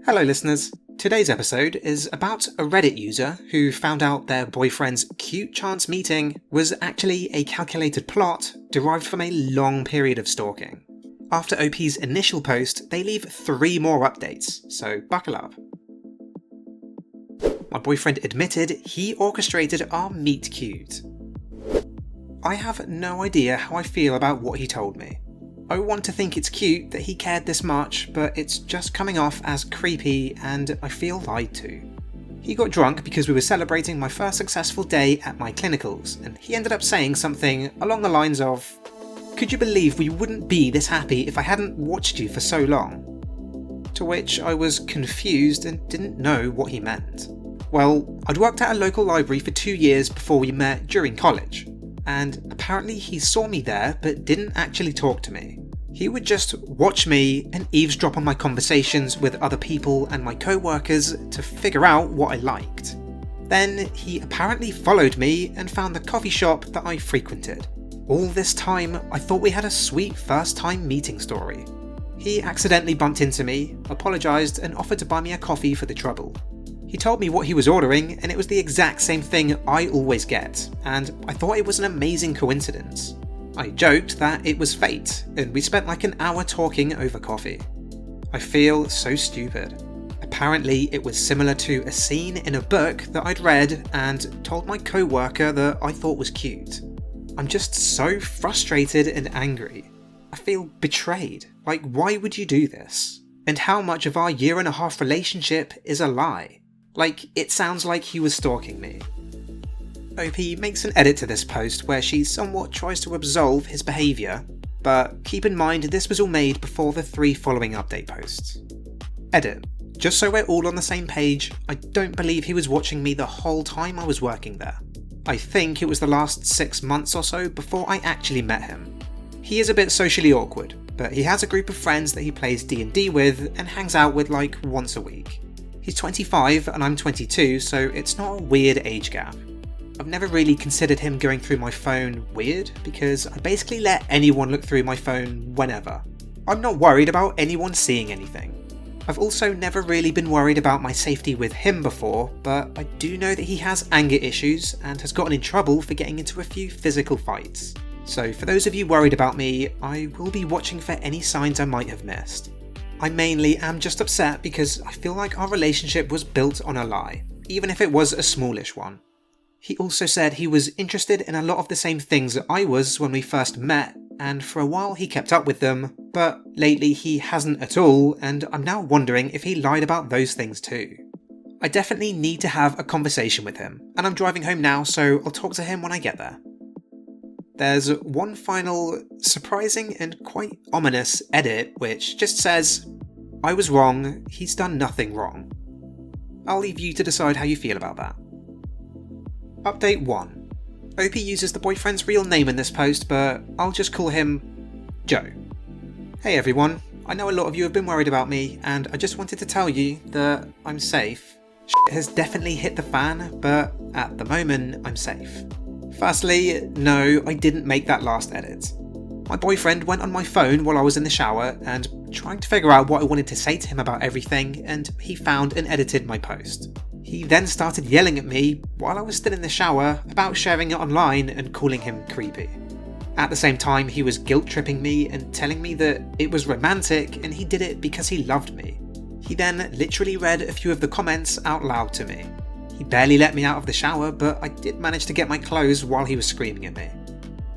Hello listeners, today's episode is about a Reddit user who found out their boyfriend's cute chance meeting was actually a calculated plot derived from a long period of stalking. After OP's initial post, they leave 3 more updates, so buckle up. My boyfriend admitted he orchestrated our meet cute. I have no idea how I feel about what he told me. I want to think it's cute that he cared this much, but it's just coming off as creepy and I feel lied to. He got drunk because we were celebrating my first successful day at my clinicals, and he ended up saying something along the lines of, "Could you believe we wouldn't be this happy if I hadn't watched you for so long?" To which I was confused and didn't know what he meant. Well, I'd worked at a local library for 2 years before we met during college, and apparently he saw me there but didn't actually talk to me. He would just watch me and eavesdrop on my conversations with other people and my co-workers to figure out what I liked. Then he apparently followed me and found the coffee shop that I frequented. All this time, I thought we had a sweet first time meeting story. He accidentally bumped into me, apologised and offered to buy me a coffee for the trouble. He told me what he was ordering and it was the exact same thing I always get, and I thought it was an amazing coincidence. I joked that it was fate, and we spent like an hour talking over coffee. I feel so stupid. Apparently it was similar to a scene in a book that I'd read and told my co-worker that I thought was cute. I'm just so frustrated and angry. I feel betrayed. Like, why would you do this? And how much of our 1.5 year relationship is a lie? Like, it sounds like he was stalking me. OP makes an edit to this post where she somewhat tries to absolve his behaviour, but keep in mind this was all made before the 3 following update posts. Edit. Just so we're all on the same page, I don't believe he was watching me the whole time I was working there. I think it was the last 6 months or so before I actually met him. He is a bit socially awkward, but he has a group of friends that he plays D&D with and hangs out with like once a week. He's 25 and I'm 22, so it's not a weird age gap. I've never really considered him going through my phone weird, because I basically let anyone look through my phone whenever. I'm not worried about anyone seeing anything. I've also never really been worried about my safety with him before, but I do know that he has anger issues and has gotten in trouble for getting into a few physical fights. So for those of you worried about me, I will be watching for any signs I might have missed. I mainly am just upset because I feel like our relationship was built on a lie, even if it was a smallish one. He also said he was interested in a lot of the same things that I was when we first met, and for a while he kept up with them, but lately he hasn't at all, and I'm now wondering if he lied about those things too. I definitely need to have a conversation with him, and I'm driving home now, so I'll talk to him when I get there. There's one final, surprising and quite ominous edit which just says, "I was wrong, he's done nothing wrong." I'll leave you to decide how you feel about that. Update 1. OP uses the boyfriend's real name in this post, but I'll just call him Joe. Hey everyone, I know a lot of you have been worried about me, and I just wanted to tell you that I'm safe. Shit has definitely hit the fan, but at the moment I'm safe. Firstly, no, I didn't make that last edit. My boyfriend went on my phone while I was in the shower and trying to figure out what I wanted to say to him about everything, and he found and edited my post. He then started yelling at me while I was still in the shower about sharing it online and calling him creepy. At the same time, he was guilt-tripping me and telling me that it was romantic and he did it because he loved me. He then literally read a few of the comments out loud to me. He barely let me out of the shower, but I did manage to get my clothes while he was screaming at me.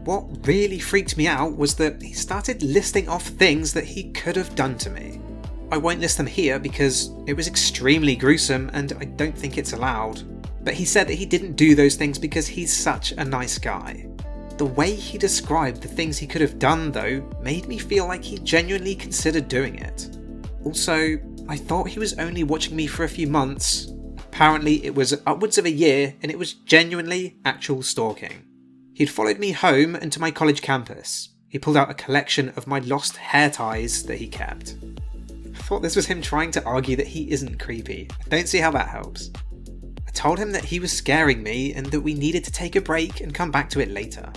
What really freaked me out was that he started listing off things that he could have done to me. I won't list them here because it was extremely gruesome and I don't think it's allowed. But he said that he didn't do those things because he's such a nice guy. The way he described the things he could have done though made me feel like he genuinely considered doing it. Also, I thought he was only watching me for a few months. Apparently it was upwards of a year and it was genuinely actual stalking. He'd followed me home and to my college campus. He pulled out a collection of my lost hair ties that he kept. I thought this was him trying to argue that he isn't creepy. I don't see how that helps. I told him that he was scaring me and that we needed to take a break and come back to it later.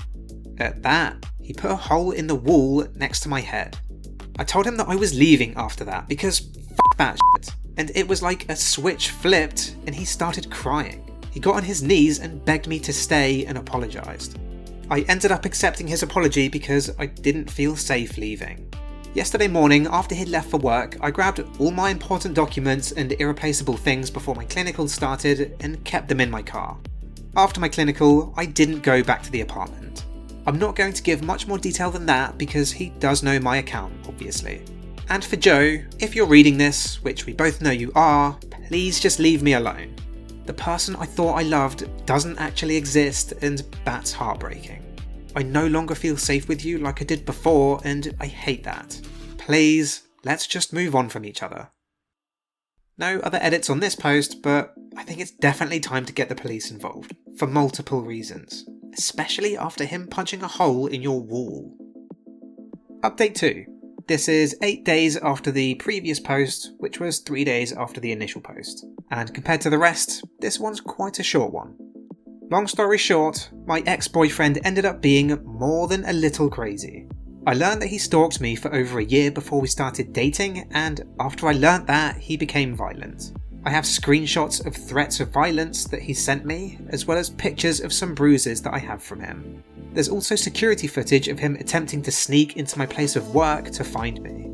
At that, he put a hole in the wall next to my head. I told him that I was leaving after that because f*** that shit, and it was like a switch flipped and he started crying. He got on his knees and begged me to stay and apologised. I ended up accepting his apology because I didn't feel safe leaving. Yesterday morning, after he'd left for work, I grabbed all my important documents and irreplaceable things before my clinical started and kept them in my car. After my clinical, I didn't go back to the apartment. I'm not going to give much more detail than that because he does know my account, obviously. And for Joe, if you're reading this, which we both know you are, please just leave me alone. The person I thought I loved doesn't actually exist, and that's heartbreaking. I no longer feel safe with you like I did before, and I hate that. Please, let's just move on from each other. No other edits on this post, but I think it's definitely time to get the police involved, for multiple reasons, especially after him punching a hole in your wall. Update 2. This is 8 days after the previous post, which was 3 days after the initial post. And compared to the rest, this one's quite a short one. Long story short, my ex-boyfriend ended up being more than a little crazy. I learned that he stalked me for over a year before we started dating, and after I learnt that, he became violent. I have screenshots of threats of violence that he sent me, as well as pictures of some bruises that I have from him. There's also security footage of him attempting to sneak into my place of work to find me.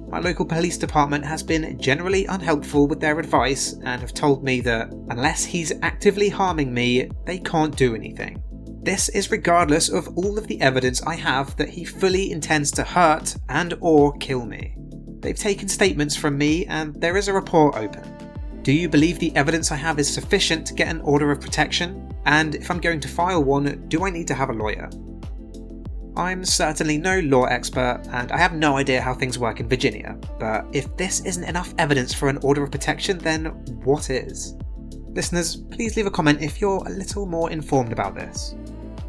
My local police department has been generally unhelpful with their advice and have told me that unless he's actively harming me, they can't do anything. This is regardless of all of the evidence I have that he fully intends to hurt and or kill me. They've taken statements from me and there is a report open. Do you believe the evidence I have is sufficient to get an order of protection? And if I'm going to file one, do I need to have a lawyer? I'm certainly no law expert and I have no idea how things work in Virginia, but if this isn't enough evidence for an order of protection, then what is? Listeners, please leave a comment if you're a little more informed about this.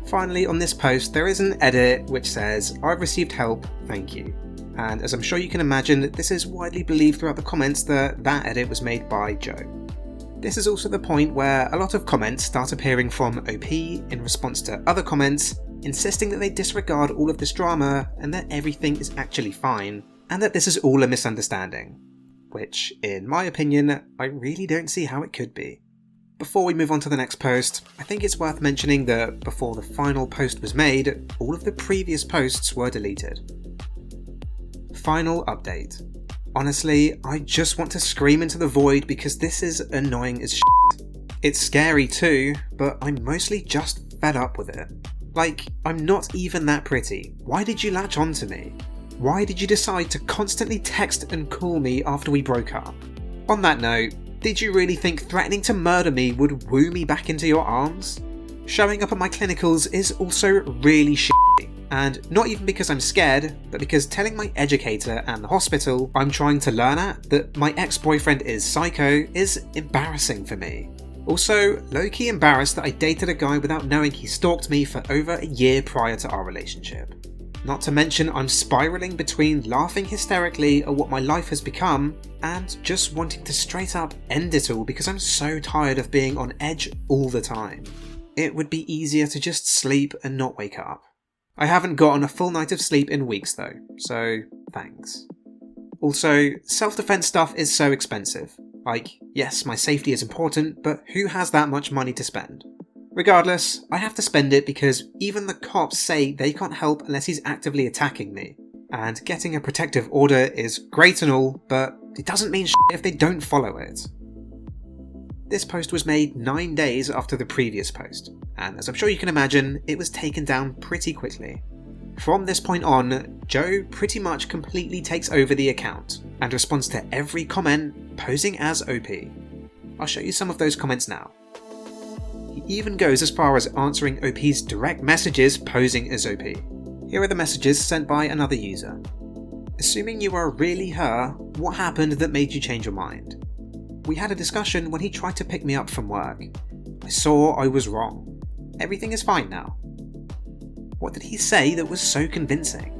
Finally, on this post, there is an edit which says, "I've received help, thank you." And as I'm sure you can imagine, this is widely believed throughout the comments that that edit was made by Joe. This is also the point where a lot of comments start appearing from OP in response to other comments, insisting that they disregard all of this drama and that everything is actually fine, and that this is all a misunderstanding. Which, in my opinion, I really don't see how it could be. Before we move on to the next post, I think it's worth mentioning that before the final post was made, all of the previous posts were deleted. Final update. Honestly, I just want to scream into the void because this is annoying as shit. It's scary too, but I'm mostly just fed up with it. Like, I'm not even that pretty. Why did you latch on to me? Why did you decide to constantly text and call me after we broke up? On that note, did you really think threatening to murder me would woo me back into your arms? Showing up at my clinicals is also really shitty, and not even because I'm scared, but because telling my educator and the hospital I'm trying to learn at that my ex-boyfriend is psycho is embarrassing for me. Also, low-key embarrassed that I dated a guy without knowing he stalked me for over a year prior to our relationship. Not to mention I'm spiralling between laughing hysterically at what my life has become and just wanting to straight up end it all because I'm so tired of being on edge all the time. It would be easier to just sleep and not wake up. I haven't gotten a full night of sleep in weeks though, so thanks. Also, self-defense stuff is so expensive. Like, yes, my safety is important, but who has that much money to spend? Regardless, I have to spend it because even the cops say they can't help unless he's actively attacking me. And getting a protective order is great and all, but it doesn't mean shit if they don't follow it. This post was made 9 days after the previous post, and as I'm sure you can imagine, it was taken down pretty quickly. From this point on, Joe pretty much completely takes over the account and responds to every comment posing as OP. I'll show you some of those comments now. He even goes as far as answering OP's direct messages posing as OP. Here are the messages sent by another user. Assuming you are really her, what happened that made you change your mind? We had a discussion when he tried to pick me up from work. I saw I was wrong. Everything is fine now. What did he say that was so convincing?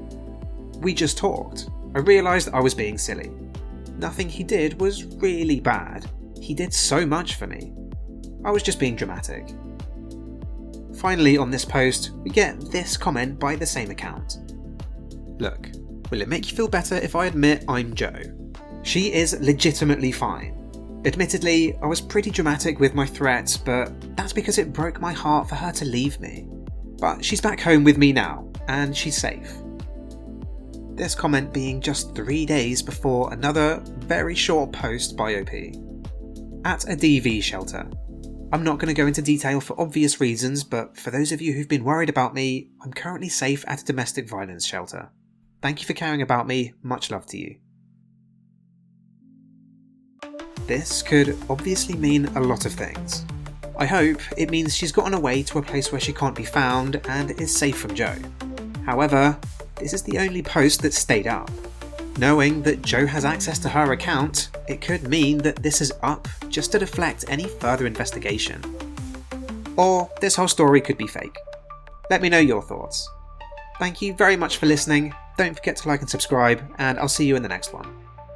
We just talked. I realised I was being silly. Nothing he did was really bad. He did so much for me. I was just being dramatic. Finally, on this post, we get this comment by the same account. Look, will it make you feel better if I admit I'm Joe? She is legitimately fine. Admittedly, I was pretty dramatic with my threats, but that's because it broke my heart for her to leave me. But she's back home with me now, and she's safe. This comment being just 3 days before another very short post by OP. At a DV shelter. I'm not going to go into detail for obvious reasons, but for those of you who've been worried about me, I'm currently safe at a domestic violence shelter. Thank you for caring about me, much love to you. This could obviously mean a lot of things. I hope it means she's gotten away to a place where she can't be found and is safe from Joe. However, this is the only post that stayed up. Knowing that Joe has access to her account, it could mean that this is up just to deflect any further investigation. Or this whole story could be fake. Let me know your thoughts. Thank you very much for listening, don't forget to like and subscribe, and I'll see you in the next one.